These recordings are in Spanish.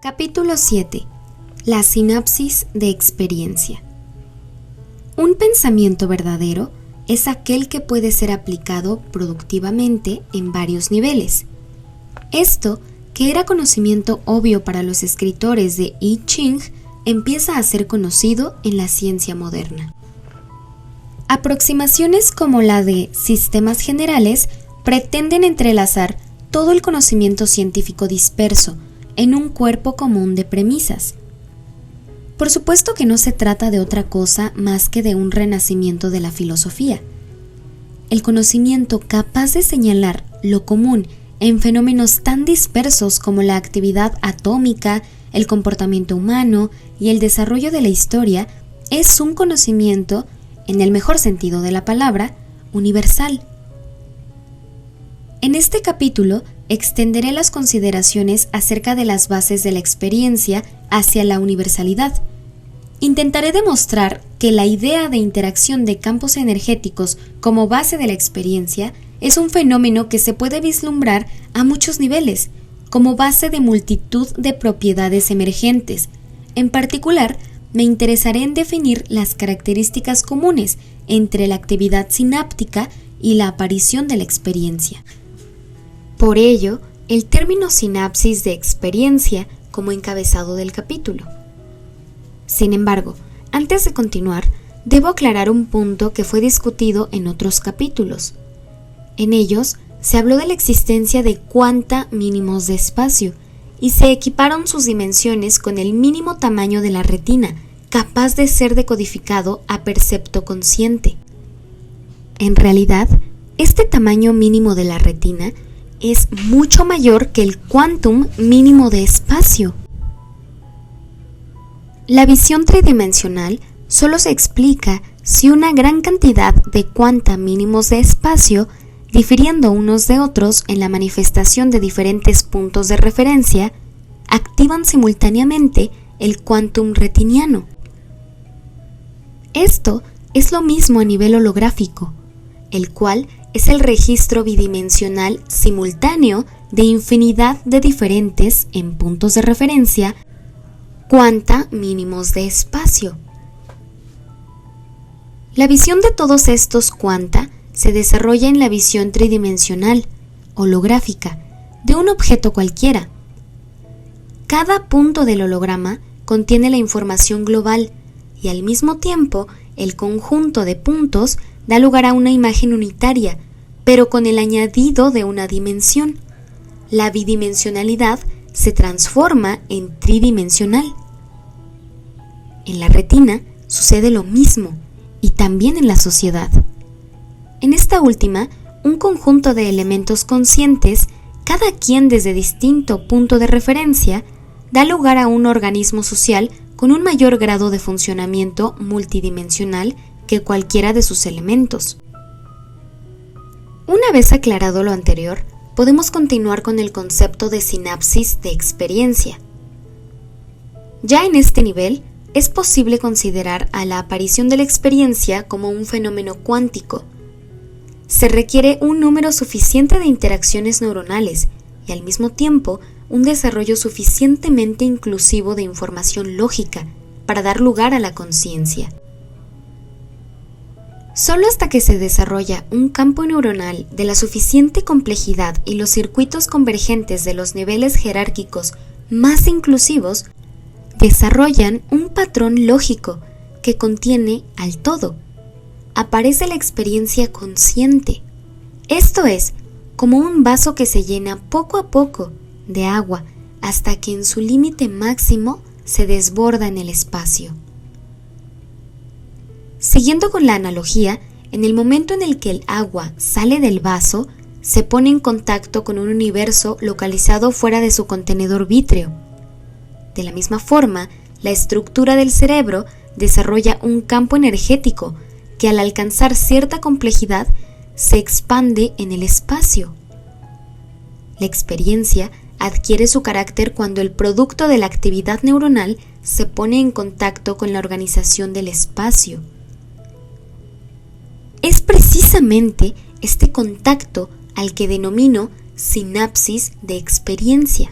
Capítulo 7. La sinapsis de experiencia. Un pensamiento verdadero es aquel que puede ser aplicado productivamente en varios niveles. Esto, que era conocimiento obvio para los escritores de I Ching, empieza a ser conocido en la ciencia moderna. Aproximaciones como la de sistemas generales pretenden entrelazar todo el conocimiento científico disperso en un cuerpo común de premisas. Por supuesto que no se trata de otra cosa más que de un renacimiento de la filosofía. El conocimiento capaz de señalar lo común en fenómenos tan dispersos como la actividad atómica, el comportamiento humano y el desarrollo de la historia es un conocimiento, en el mejor sentido de la palabra, universal. En este capítulo extenderé las consideraciones acerca de las bases de la experiencia hacia la universalidad. Intentaré demostrar que la idea de interacción de campos energéticos como base de la experiencia es un fenómeno que se puede vislumbrar a muchos niveles, como base de multitud de propiedades emergentes. En particular, me interesaré en definir las características comunes entre la actividad sináptica y la aparición de la experiencia. Por ello, el término sinapsis de experiencia como encabezado del capítulo. Sin embargo, antes de continuar, debo aclarar un punto que fue discutido en otros capítulos. En ellos, se habló de la existencia de cuanta mínimos de espacio y se equiparon sus dimensiones con el mínimo tamaño de la retina, capaz de ser decodificado a percepto consciente. En realidad, este tamaño mínimo de la retina es mucho mayor que el quantum mínimo de espacio. La visión tridimensional solo se explica si una gran cantidad de cuanta mínimos de espacio, difiriendo unos de otros en la manifestación de diferentes puntos de referencia, activan simultáneamente el quantum retiniano. Esto es lo mismo a nivel holográfico, el cual es el registro bidimensional simultáneo de infinidad de diferentes, en puntos de referencia, cuanta mínimos de espacio. La visión de todos estos cuanta se desarrolla en la visión tridimensional, holográfica, de un objeto cualquiera. Cada punto del holograma contiene la información global y al mismo tiempo el conjunto de puntos da lugar a una imagen unitaria, pero con el añadido de una dimensión. La bidimensionalidad se transforma en tridimensional. En la retina sucede lo mismo, y también en la sociedad. En esta última, un conjunto de elementos conscientes, cada quien desde distinto punto de referencia, da lugar a un organismo social con un mayor grado de funcionamiento multidimensional que cualquiera de sus elementos. Una vez aclarado lo anterior, podemos continuar con el concepto de sinapsis de experiencia. Ya en este nivel, es posible considerar a la aparición de la experiencia como un fenómeno cuántico. Se requiere un número suficiente de interacciones neuronales y al mismo tiempo un desarrollo suficientemente inclusivo de información lógica para dar lugar a la conciencia. Solo hasta que se desarrolla un campo neuronal de la suficiente complejidad y los circuitos convergentes de los niveles jerárquicos más inclusivos desarrollan un patrón lógico que contiene al todo. Aparece la experiencia consciente. Esto es, como un vaso que se llena poco a poco de agua hasta que en su límite máximo se desborda en el espacio. Siguiendo con la analogía, en el momento en el que el agua sale del vaso, se pone en contacto con un universo localizado fuera de su contenedor vítreo. De la misma forma, la estructura del cerebro desarrolla un campo energético que al alcanzar cierta complejidad se expande en el espacio. La experiencia adquiere su carácter cuando el producto de la actividad neuronal se pone en contacto con la organización del espacio. Es precisamente este contacto al que denomino sinapsis de experiencia.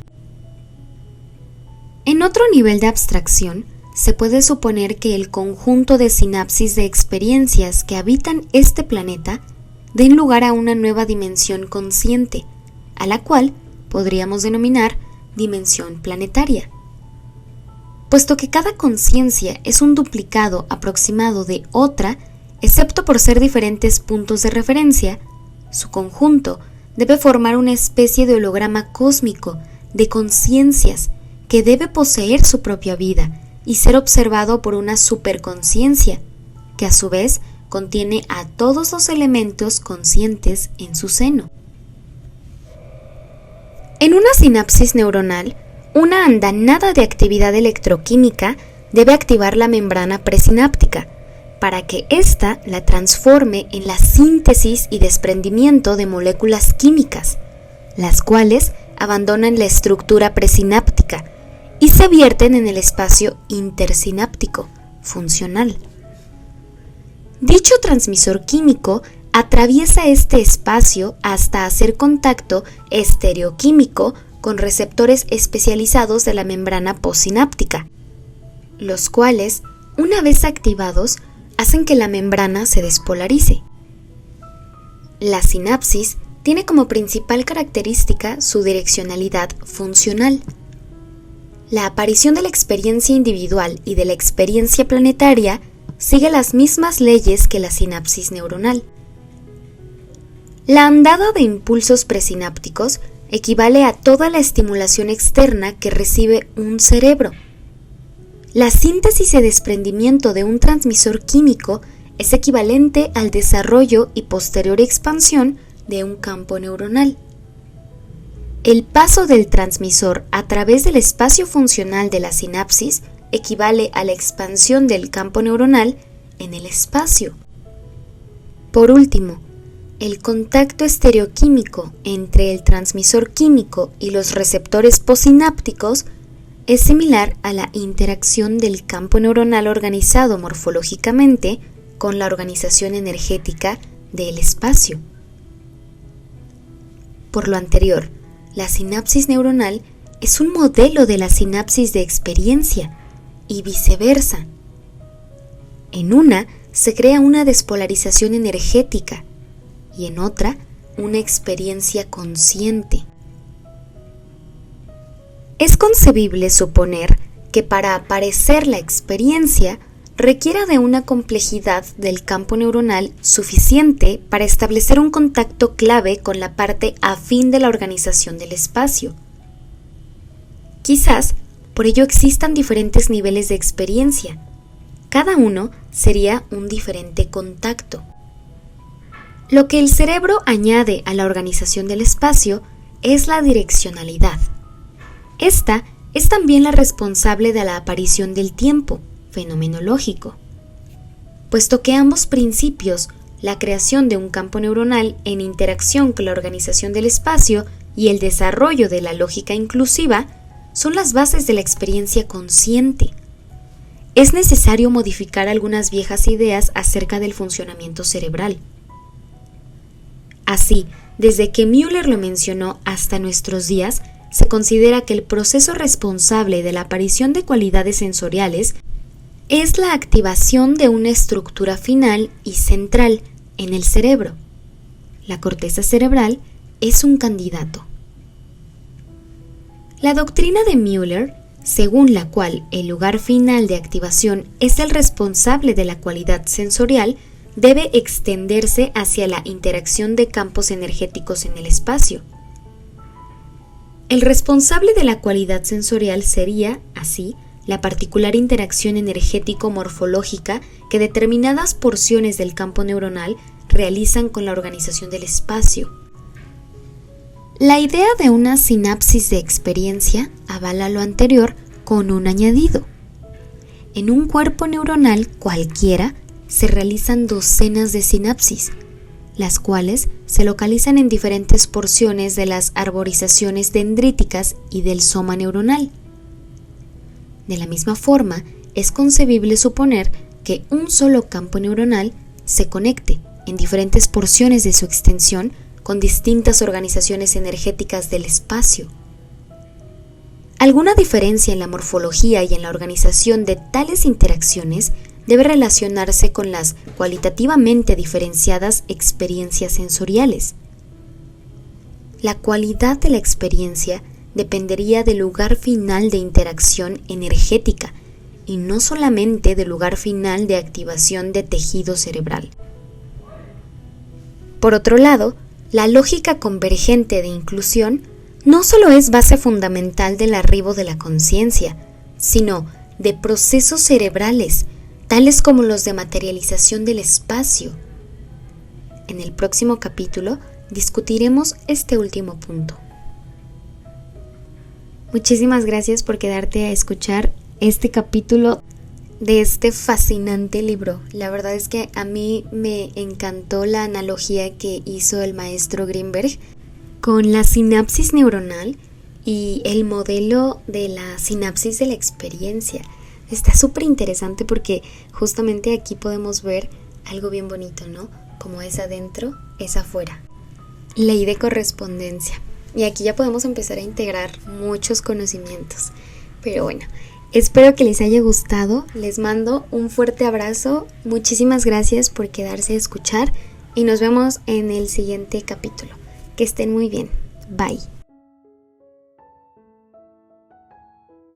En otro nivel de abstracción, se puede suponer que el conjunto de sinapsis de experiencias que habitan este planeta den lugar a una nueva dimensión consciente, a la cual podríamos denominar dimensión planetaria. Puesto que cada conciencia es un duplicado aproximado de otra, excepto por ser diferentes puntos de referencia, su conjunto debe formar una especie de holograma cósmico de conciencias que debe poseer su propia vida y ser observado por una superconciencia, que a su vez contiene a todos los elementos conscientes en su seno. En una sinapsis neuronal, una andanada de actividad electroquímica debe activar la membrana presináptica para que ésta la transforme en la síntesis y desprendimiento de moléculas químicas, las cuales abandonan la estructura presináptica y se vierten en el espacio intersináptico funcional. Dicho transmisor químico atraviesa este espacio hasta hacer contacto estereoquímico con receptores especializados de la membrana postsináptica, los cuales, una vez activados, hacen que la membrana se despolarice. La sinapsis tiene como principal característica su direccionalidad funcional. La aparición de la experiencia individual y de la experiencia planetaria sigue las mismas leyes que la sinapsis neuronal. La andada de impulsos presinápticos equivale a toda la estimulación externa que recibe un cerebro. La síntesis y desprendimiento de un transmisor químico es equivalente al desarrollo y posterior expansión de un campo neuronal. El paso del transmisor a través del espacio funcional de la sinapsis equivale a la expansión del campo neuronal en el espacio. Por último, el contacto estereoquímico entre el transmisor químico y los receptores postsinápticos es similar a la interacción del campo neuronal organizado morfológicamente con la organización energética del espacio. Por lo anterior, la sinapsis neuronal es un modelo de la sinapsis de experiencia y viceversa. En una se crea una despolarización energética y en otra una experiencia consciente. Es concebible suponer que para aparecer la experiencia requiera de una complejidad del campo neuronal suficiente para establecer un contacto clave con la parte afín de la organización del espacio. Quizás por ello existan diferentes niveles de experiencia. Cada uno sería un diferente contacto. Lo que el cerebro añade a la organización del espacio es la direccionalidad. Esta es también la responsable de la aparición del tiempo fenomenológico, puesto que ambos principios, la creación de un campo neuronal en interacción con la organización del espacio y el desarrollo de la lógica inclusiva, son las bases de la experiencia consciente. Es necesario modificar algunas viejas ideas acerca del funcionamiento cerebral. Así, desde que Müller lo mencionó hasta nuestros días, se considera que el proceso responsable de la aparición de cualidades sensoriales es la activación de una estructura final y central en el cerebro. La corteza cerebral es un candidato. La doctrina de Müller, según la cual el lugar final de activación es el responsable de la cualidad sensorial, debe extenderse hacia la interacción de campos energéticos en el espacio. El responsable de la cualidad sensorial sería, así, la particular interacción energético-morfológica que determinadas porciones del campo neuronal realizan con la organización del espacio. La idea de una sinapsis de experiencia avala lo anterior con un añadido. En un cuerpo neuronal cualquiera se realizan docenas de sinapsis, las cuales se localizan en diferentes porciones de las arborizaciones dendríticas y del soma neuronal. De la misma forma, es concebible suponer que un solo campo neuronal se conecte en diferentes porciones de su extensión con distintas organizaciones energéticas del espacio. Alguna diferencia en la morfología y en la organización de tales interacciones debe relacionarse con las cualitativamente diferenciadas experiencias sensoriales. La cualidad de la experiencia dependería del lugar final de interacción energética y no solamente del lugar final de activación de tejido cerebral. Por otro lado, la lógica convergente de inclusión no solo es base fundamental del arribo de la conciencia, sino de procesos cerebrales, tales como los de materialización del espacio. En el próximo capítulo discutiremos este último punto. Muchísimas gracias por quedarte a escuchar este capítulo de este fascinante libro. La verdad es que a mí me encantó la analogía que hizo el maestro Greenberg con la sinapsis neuronal y el modelo de la sinapsis de la experiencia. Está súper interesante porque justamente aquí podemos ver algo bien bonito, ¿no? Como es adentro, es afuera. Ley de correspondencia. Y aquí ya podemos empezar a integrar muchos conocimientos. Pero bueno, espero que les haya gustado. Les mando un fuerte abrazo. Muchísimas gracias por quedarse a escuchar y nos vemos en el siguiente capítulo. Que estén muy bien. Bye.